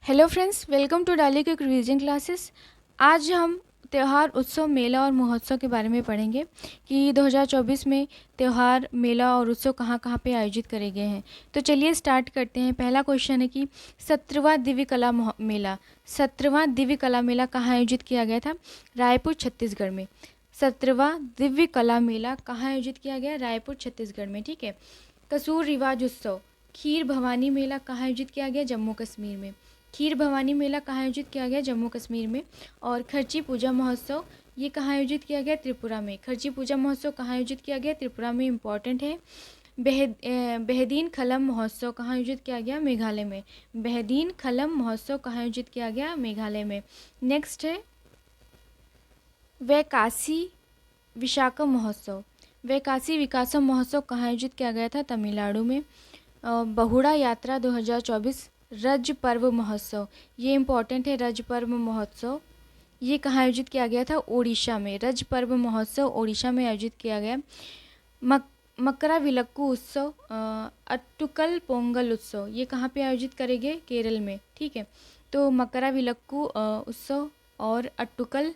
Hello friends, welcome to डाली quick revision classes. आज हम त्यौहार, उत्सव, मेला और महोत्सव के बारे में पढ़ेंगे कि 2024 में त्यौहार, मेला और उत्सव कहाँ कहाँ पे आयोजित करे गए हैं। तो चलिए स्टार्ट करते हैं। पहला क्वेश्चन है कि 17वां दिव्य कला मेला 17वां दिव्य कला मेला कहाँ आयोजित किया गया था? रायपुर, छत्तीसगढ़ में। 17वां दिव्य कला मेला कहाँ आयोजित किया गया? रायपुर, छत्तीसगढ़ में। ठीक है। कसूर रिवाज उत्सव, खीर भवानी मेला कहाँ आयोजित किया गया? जम्मू कश्मीर में। खीर भवानी मेला कहाँ आयोजित किया गया? जम्मू कश्मीर में। और खर्ची पूजा महोत्सव, ये कहाँ आयोजित किया गया? त्रिपुरा में। खर्ची पूजा महोत्सव कहाँ आयोजित किया गया? त्रिपुरा में, इम्पॉर्टेंट है। बेहदीन खलम महोत्सव कहाँ आयोजित किया गया? मेघालय में। बेहदीन खलम महोत्सव कहाँ आयोजित किया गया? मेघालय में। नेक्स्ट है वैकासी विशाखम महोत्सव। वैकासी विकासम महोत्सव कहाँ आयोजित किया गया था? तमिलनाडु में। बहुड़ा यात्रा 2024 रज पर्व महोत्सव, ये इम्पॉर्टेंट है। रज पर्व महोत्सव ये कहाँ आयोजित किया गया था? ओडिशा में। रज पर्व महोत्सव ओडिशा में आयोजित किया गया। मकरा विलक्कू उत्सव, अट्टुकल पोंगल उत्सव, ये कहाँ पे आयोजित करेंगे? केरल में। ठीक है। तो मकरा विलक्कू उत्सव और अट्टुकल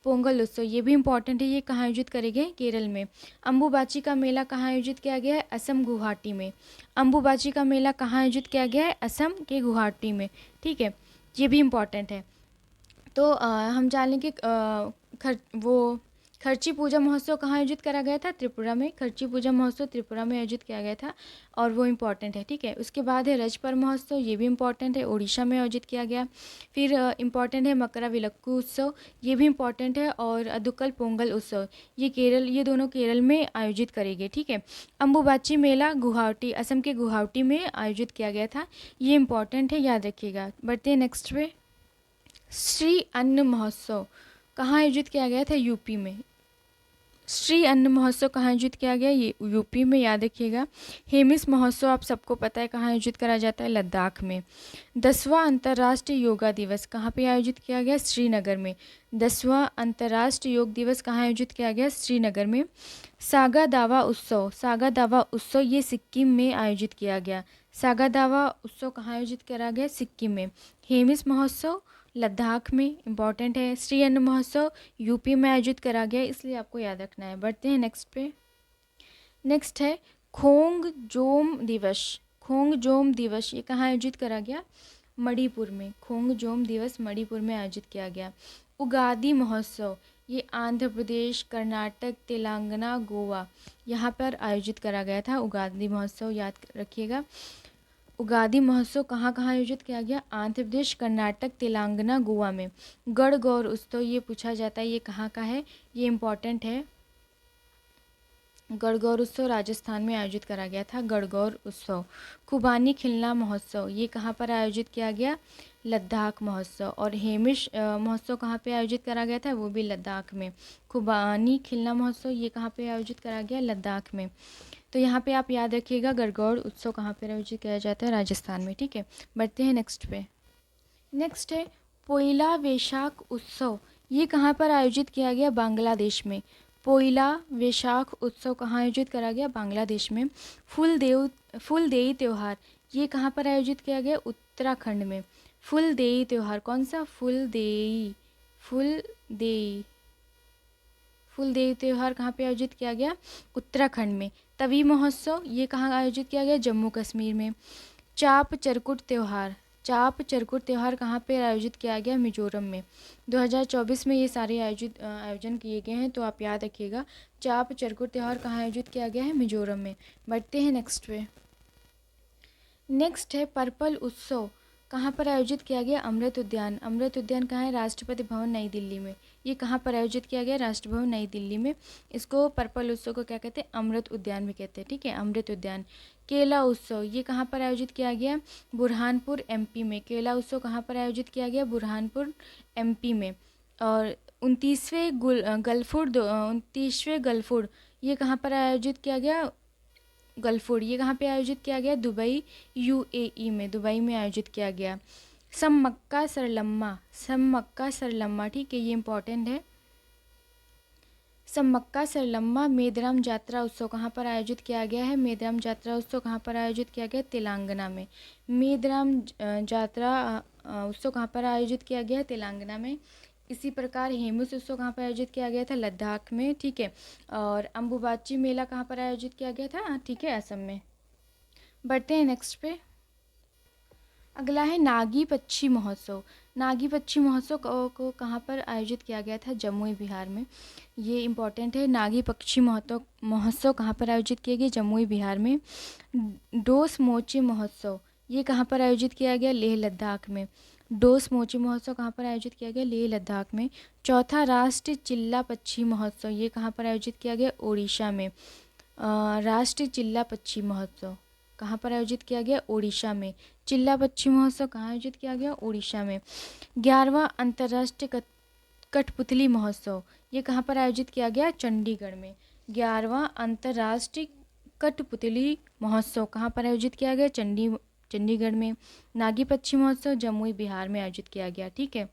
पोंगल उत्सव ये भी इम्पॉर्टेंट है। ये कहाँ आयोजित करेंगे? केरल में। अम्बुबाची का मेला कहाँ आयोजित किया गया है? असम, गुवाहाटी में। अम्बुबाची का मेला कहाँ आयोजित किया गया है? असम के गुवाहाटी में। ठीक है, ये भी इम्पॉर्टेंट है। तो हम जान लेंगे खर्ची पूजा महोत्सव कहाँ आयोजित करा गया था? त्रिपुरा में। खर्ची पूजा महोत्सव त्रिपुरा में आयोजित किया गया था और वो इम्पॉर्टेंट है। ठीक है। उसके बाद है रजपर्व महोत्सव, ये भी इम्पॉर्टेंट है, उड़ीसा में आयोजित किया गया। फिर इम्पॉर्टेंट है मकरा विलक्कू उत्सव, ये भी इम्पॉर्टेंट है। और अदुकल पोंगल उत्सव, ये दोनों केरल में आयोजित करेंगे। ठीक है। अम्बुबाची मेला गुवाहाटी, असम के गुवाहाटी में आयोजित किया गया था, ये इम्पॉर्टेंट है, याद रखिएगा। बढ़ते हैं नेक्स्ट पे। श्री अन्न महोत्सव कहाँ आयोजित किया गया था? यूपी में। श्री अन्न महोत्सव कहाँ आयोजित किया गया? ये यूपी में, याद रखिएगा। हेमिस महोत्सव आप सबको पता है कहाँ आयोजित करा जाता है? लद्दाख में। 10वां अंतर्राष्ट्रीय योगा दिवस कहाँ पे आयोजित किया गया? श्रीनगर में। 10वां अंतर्राष्ट्रीय योग दिवस कहाँ आयोजित किया गया? श्रीनगर में। सागा दावा उत्सव, सागा दावा उत्सव ये सिक्किम में आयोजित किया गया। सागा दावा उत्सव कहाँ आयोजित करा गया? सिक्किम में। हेमिस महोत्सव लद्दाख में, इम्पॉर्टेंट है। श्री अन्न महोत्सव यूपी में आयोजित करा गया, इसलिए आपको याद रखना है। बढ़ते हैं नेक्स्ट पे। नेक्स्ट है खोंगजोम दिवस। खोंगजोम दिवस ये कहाँ आयोजित करा गया? मणिपुर में। खोंगजोम दिवस मणिपुर में आयोजित किया गया। उगादी महोत्सव ये आंध्र प्रदेश, कर्नाटक, तेलंगाना, गोवा यहाँ पर आयोजित करा गया था। उगादी महोत्सव याद रखिएगा। उगादी महोत्सव कहाँ कहाँ आयोजित किया गया? आंध्र प्रदेश, कर्नाटक, तेलंगाना, गोवा में। गणगौर उत्सव ये पूछा जाता है, ये कहाँ का है? ये इम्पॉर्टेंट है। गणगौर उत्सव राजस्थान में आयोजित करा गया था। गणगौर उत्सव। खुबानी खिलना महोत्सव ये कहाँ पर आयोजित किया गया? लद्दाख महोत्सव। और हेमिश महोत्सव कहाँ पे आयोजित करा गया था? वो भी लद्दाख में। खुबानी खिलना महोत्सव ये कहाँ पे आयोजित करा गया? लद्दाख में। तो यहाँ पे आप याद रखिएगा गणगौर उत्सव कहाँ पे आयोजित किया जाता है? राजस्थान में। ठीक है। बढ़ते हैं नेक्स्ट पे। नेक्स्ट है पोइला वैशाख उत्सव, ये कहाँ पर आयोजित किया गया? बांग्लादेश में। पोइला वैशाख उत्सव कहाँ आयोजित करा गया? बांग्लादेश में। फूलदेई त्यौहार ये कहाँ पर आयोजित किया गया? उत्तराखंड में। फूलदेई त्यौहार, कौन सा? फूलदेई। फूलदेई फूलदेई त्यौहार कहाँ पे आयोजित किया गया? उत्तराखंड में। तवी महोत्सव ये कहाँ आयोजित किया गया? जम्मू कश्मीर में। चाप चरकुट त्यौहार, चाप चरकुट त्यौहार कहाँ पे आयोजित किया गया? मिजोरम में। 2024 में ये सारे आयोजन किए गए हैं, तो आप याद रखिएगा। चाप चरकुट त्यौहार कहाँ आयोजित किया गया है? मिजोरम में। बढ़ते हैं नेक्स्ट पे। नेक्स्ट है पर्पल उत्सव, कहाँ पर आयोजित किया गया? अमृत उद्यान। अमृत उद्यान कहाँ है? राष्ट्रपति भवन नई दिल्ली में। ये कहाँ पर आयोजित किया गया? राष्ट्र भवन नई दिल्ली में। इसको पर्पल उत्सव को क्या कहते हैं? अमृत उद्यान भी कहते हैं। ठीक है, अमृत उद्यान। केला उत्सव ये कहाँ पर आयोजित किया गया? बुरहानपुर एमपी में। केला उत्सव कहाँ पर आयोजित किया गया? बुरहानपुर एमपी में। और 29वें गलफुड ये कहाँ पर आयोजित किया गया? गलफोर्ड ये कहाँ पे आयोजित किया गया? दुबई, यूएई में। दुबई में आयोजित किया गया। समक्का सरलम्मा, समक्का सरलम्मा, ठीक है, ये इम्पॉर्टेंट है। समक्का सरलम्मा मेदराम जात्रा उत्सव कहाँ पर आयोजित किया गया है? मेदराम जात्रा उत्सव कहाँ पर आयोजित किया गया? तेलंगाना में। मेदराम जात्रा उत्सव कहाँ पर आयोजित किया गया है? तेलंगाना में। इसी प्रकार हेमस उत्सव कहाँ पर आयोजित किया गया था? लद्दाख में, ठीक है। और अम्बुबाची मेला कहाँ पर आयोजित किया गया था? ठीक है, असम में। बढ़ते हैं नेक्स्ट पे। अगला है नागी पक्षी महोत्सव। नागी पक्षी महोत्सव को कहाँ पर आयोजित किया गया था? जमुई बिहार में। ये इम्पॉर्टेंट है। नागी पक्षी महोत्सव कहाँ पर आयोजित किया गया? जमुई बिहार में। डोस मोची महोत्सव ये कहाँ पर आयोजित किया गया? लेह लद्दाख में। डोस मोची महोत्सव कहाँ पर आयोजित किया गया? लेह लद्दाख में। चौथा राष्ट्रीय चिल्ला पक्षी महोत्सव ये कहाँ पर आयोजित किया गया? ओडिशा में। राष्ट्रीय चिल्ला पक्षी महोत्सव कहाँ पर आयोजित किया गया? ओडिशा में। चिल्ला पक्षी महोत्सव कहाँ आयोजित किया गया? ओडिशा में। 11वां अंतर्राष्ट्रीय कठपुतली महोत्सव ये कहाँ पर आयोजित किया गया? चंडीगढ़ में। 11वां अंतर्राष्ट्रीय कठपुतली महोत्सव कहाँ पर आयोजित किया गया? चंडीगढ़ में। नागी पक्षी महोत्सव जमुई बिहार में आयोजित किया गया, ठीक है।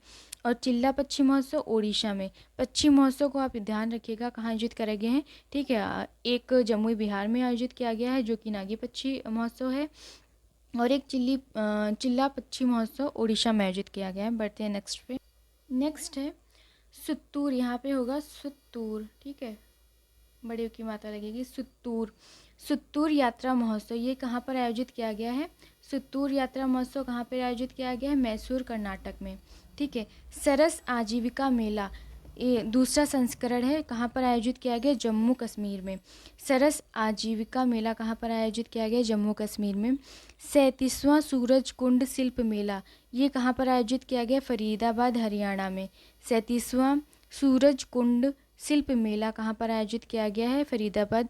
और चिल्ला पक्षी महोत्सव ओडिशा में। पक्षी महोत्सव को आप ध्यान रखिएगा कहाँ आयोजित करे गए हैं, ठीक है। एक जमुई बिहार में आयोजित किया गया है जो कि नागी पक्षी महोत्सव है, और एक चिल्ला पक्षी महोत्सव ओडिशा में आयोजित किया गया है। बढ़ते हैं नेक्स्ट पे। नेक्स्ट है सुत्तूर, यहाँ पे होगा सुत्तूर, ठीक है, बड़े की मात्रा लगेगी। सुत्तूर यात्रा महोत्सव ये कहाँ पर आयोजित किया गया है? सुत्तूर यात्रा महोत्सव कहाँ पर आयोजित किया गया है? मैसूर कर्नाटक में, ठीक है। सरस आजीविका मेला ये दूसरा संस्करण है, कहाँ पर आयोजित किया गया? जम्मू कश्मीर में। सरस आजीविका मेला कहाँ पर आयोजित किया गया? जम्मू कश्मीर में। 37वां सूरज कुंड शिल्प मेला ये कहाँ पर आयोजित किया गया? फरीदाबाद हरियाणा में। 37वां सूरज कुंड शिल्प मेला कहाँ पर आयोजित किया गया है? फरीदाबाद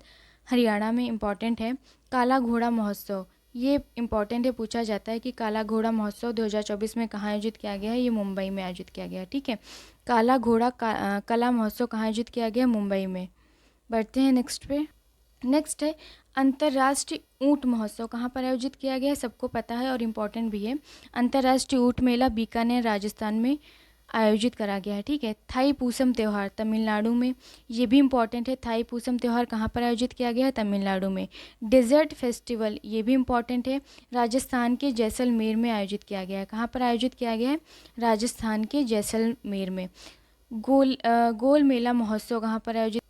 हरियाणा में। इम्पॉर्टेंट है। काला घोड़ा महोत्सव ये इम्पॉर्टेंट है, पूछा जाता है कि काला घोड़ा महोत्सव 2024 में कहाँ आयोजित किया गया है? ये मुंबई में आयोजित किया गया है, ठीक है। काला घोड़ा कला महोत्सव कहाँ आयोजित किया गया? मुंबई में। बढ़ते हैं नेक्स्ट पे। नेक्स्ट है अंतर्राष्ट्रीय ऊंट महोत्सव कहाँ पर आयोजित किया गया है? सबको पता है और इम्पॉर्टेंट भी है। अंतर्राष्ट्रीय ऊंट मेला बीकानेर राजस्थान में आयोजित करा गया है, ठीक है। थाई पूसम त्यौहार तमिलनाडु में, ये भी इम्पॉर्टेंट है। थाई पूसम त्यौहार कहाँ पर आयोजित किया गया है? तमिलनाडु में। डेजर्ट फेस्टिवल ये भी इम्पॉर्टेंट है, राजस्थान के जैसलमेर में आयोजित किया गया है। कहाँ पर आयोजित किया गया है? राजस्थान के जैसलमेर में। गोल मेला महोत्सव कहाँ पर आयोजित?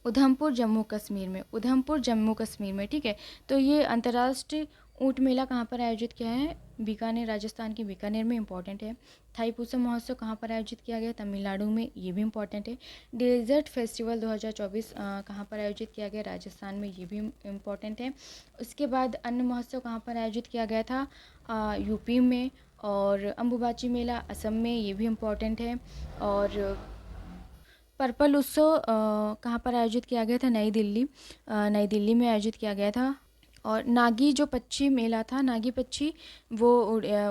उधमपुर जम्मू कश्मीर में। उधमपुर जम्मू कश्मीर में, ठीक है। तो ये अंतर्राष्ट्रीय ऊंट मेला कहाँ पर आयोजित किया है? बीकानेर, राजस्थान के बीकानेर में, इम्पॉर्टेंट है। थाईपुसम महोत्सव कहाँ पर आयोजित किया गया? तमिलनाडु में, ये भी इम्पॉर्टेंट है। डेजर्ट फेस्टिवल 2024 कहाँ पर आयोजित किया गया? राजस्थान में, ये भी इम्पॉर्टेंट है। उसके बाद अन्य महोत्सव कहाँ पर आयोजित किया गया था? यूपी में। और अम्बुबाची मेला असम में, ये भी इम्पॉर्टेंट है। और पर्पल उत्सव कहाँ पर आयोजित किया गया था? नई दिल्ली में आयोजित किया गया था। और नागी जो पक्षी मेला था, नागी पक्षी वो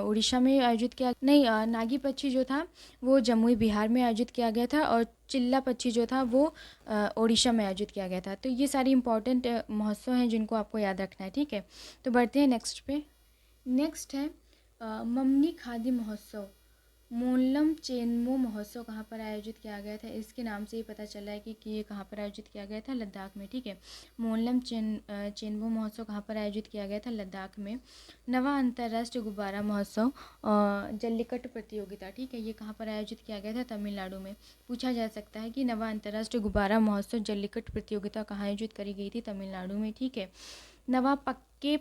उड़ीसा में आयोजित किया नहीं, नागी पक्षी जो था वो जमुई बिहार में आयोजित किया गया था, और चिल्ला पक्षी जो था वो उड़ीसा में आयोजित किया गया था। तो ये सारी इंपॉर्टेंट महोत्सव हैं जिनको आपको याद रखना है, ठीक है। तो बढ़ते हैं नेक्स्ट पे। नेक्स्ट है ममनी खादी महोत्सव। मोनलम चेनमो महोत्सव कहाँ पर आयोजित किया गया था? इसके नाम से ही पता चला है कि ये कहाँ पर आयोजित किया गया था? लद्दाख में, ठीक है। मोनलम चेनमो महोत्सव कहाँ पर आयोजित किया गया था? लद्दाख में। नवा अंतर्राष्ट्रीय गुब्बारा महोत्सव जल्लीकट्टू प्रतियोगिता, ठीक है, ये कहाँ पर आयोजित किया गया था? तमिलनाडु में। पूछा जा सकता है कि नवा अंतर्राष्ट्रीय गुब्बारा महोत्सव जल्लीकट्टू प्रतियोगिता कहाँ आयोजित करी गई थी? तमिलनाडु में, ठीक है। नवा पक्के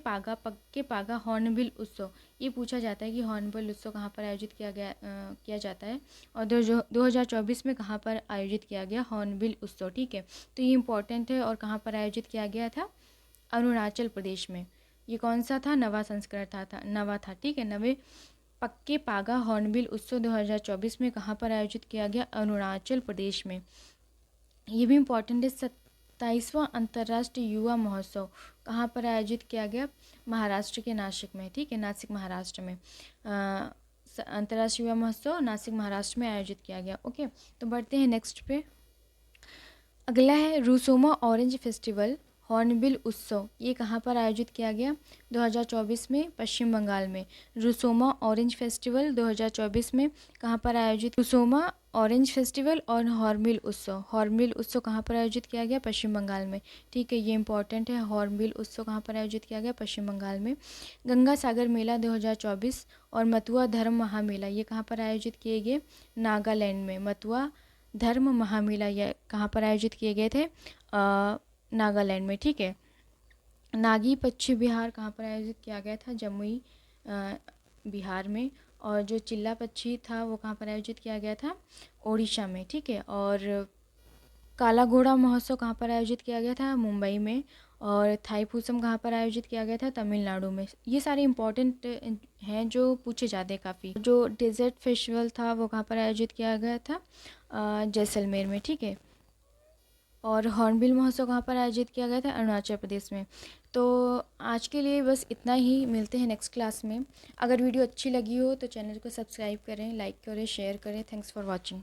पागा हॉर्नबिल उत्सव, ये पूछा जाता है कि हॉर्नबिल उत्सव कहाँ पर आयोजित किया जाता है, और 2024 में कहाँ पर आयोजित किया गया हॉर्नबिल उत्सव, ठीक है। तो ये इम्पोर्टेंट है। और कहाँ पर आयोजित किया गया था? अरुणाचल प्रदेश में। ये कौन सा था? नवा संस्करण नवा था, ठीक है। नवे पक्के पागा हॉर्नबिल उत्सव 2024 में कहाँ पर आयोजित किया गया? अरुणाचल प्रदेश में। ये भी इम्पोर्टेंट है। 27वां अंतर्राष्ट्रीय युवा महोत्सव कहाँ पर आयोजित किया गया? महाराष्ट्र के नासिक में, ठीक है, नासिक महाराष्ट्र में। अंतर्राष्ट्रीय युवा महोत्सव नासिक महाराष्ट्र में आयोजित किया गया, ओके। तो बढ़ते हैं नेक्स्ट पे। अगला है रूसोमा ऑरेंज फेस्टिवल हॉर्नबिल उत्सव ये कहाँ पर आयोजित किया गया 2024 में? पश्चिम बंगाल में। रुसोमा ऑरेंज फेस्टिवल 2024 में कहाँ पर आयोजित? रुसोमा ऑरेंज फेस्टिवल और हॉर्नबिल उत्सव कहाँ पर आयोजित किया गया? पश्चिम बंगाल में। ठीक है, ये इंपॉर्टेंट है। हॉर्नबिल उत्सव कहाँ पर आयोजित किया गया? पश्चिम बंगाल में। गंगा सागर मेला 2024 और मथुआ धर्म महामेला ये कहाँ पर आयोजित किए गए? नागालैंड में। मथुआ धर्म महामेला ये कहाँ पर आयोजित किए गए थे? नागालैंड में। ठीक है। नागी पक्षी विहार कहाँ पर आयोजित किया गया था? जमुई बिहार में। और जो चिल्ला पक्षी था वो कहाँ पर आयोजित किया गया था? ओडिशा में। ठीक है। और काला घोड़ा महोत्सव कहाँ पर आयोजित किया गया था? मुंबई में। और थाईपुसम कहाँ पर आयोजित किया गया था? तमिलनाडु में। ये सारे इंपॉर्टेंट हैं जो पूछे जाते हैं काफ़ी। जो डेजर्ट फेस्टिवल था वो कहाँ पर आयोजित किया गया था? जैसलमेर में। ठीक है। और हॉर्नबिल महोत्सव कहाँ पर आयोजित किया गया था? अरुणाचल प्रदेश में। तो आज के लिए बस इतना ही, मिलते हैं नेक्स्ट क्लास में। अगर वीडियो अच्छी लगी हो तो चैनल को सब्सक्राइब करें, लाइक करें, शेयर करें। Thanks for watching.